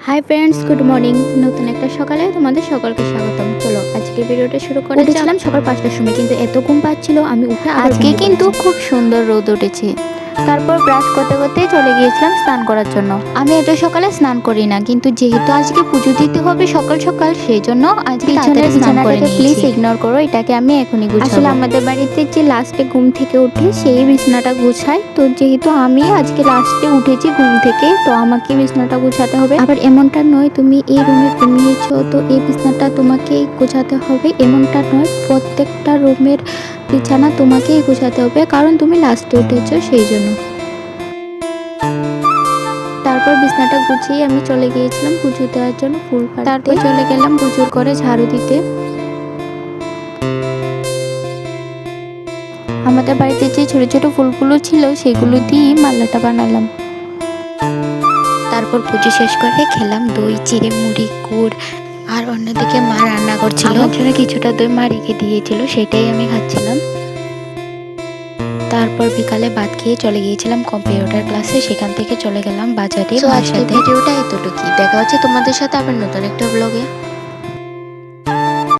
Hi friends, good morning. নতুন একটা সকালে তোমাদের সকলকে স্বাগতম। চলো আজকের ভিডিওটা শুরু করে উঠেছিলাম সকাল 5টার সময়, কিন্তু এত ঘুম পাচ্ছিল আমি উঠে আজকে কিন্তু খুব সুন্দর রোদ উঠেছে। তারপর ব্রাশ করতে করতে চলে গিয়েছিলাম স্নান করার জন্য। আমি এত সকালে স্নান করি না, কিন্তু যেহেতু আজকে পুজো দিতে হবে সকাল সকাল, সেই জন্য আজকে তাড়াতাড়ি স্নান করে নিয়েছি। প্লিজ ইগনোর করো, এটাকে আমি এখনই গুছাবো। আসলে আমাদের বাড়িতে যে লাস্টে ঘুম থেকে উঠে সেই বিছানাটা গুছাই, তো যেহেতু আমি আজকে লাস্টে উঠেছি ঘুম থেকে, তো আমাকে বিছানাটা গুছাতে হবে। আবার এমনটা নয় তুমি এই রুমে ঘুমিয়েছো তো এই বিছানাটা তোমাকেই গোছাতে হবে, এমনটা নয়। প্রত্যেকটা রুমের বিছানা তোমাকেই গোছাতে হবে, কারণ তুমি লাস্টে উঠেছো সেই জন্য। তারপর বিছানাটা গুছিয়ে আমি চলে গিয়েছিলাম পুজো দেওয়ার জন্য ফুল পাড়তে। তারপর চলে গেলাম পুজোর করে ঝাড়ু দিতে। আমাদের বাড়িতে যে ছোট ছোট ফুলগুলো ছিল সেগুলো দিয়ে মালাটা বানালাম। তারপর পুজো শেষ করে খেলাম দই, চিড়ে, মুড়ি, গুড়। আর অন্যদিকে মা রান্না করছিল, আমার জন্য কিছুটা দই মা রেখে দিয়েছিল, সেটাই আমি খাচ্ছিলাম। তারপর বিকালে ভাত খেয়ে চলে গিয়েছিলাম কম্পিউটার ক্লাসে, সেখান থেকে চলে গেলাম বাজারে। আজকের ভিডিওটা এতটুকুই, দেখা হচ্ছে তোমাদের সাথে আবার নতুন একটা ব্লগে।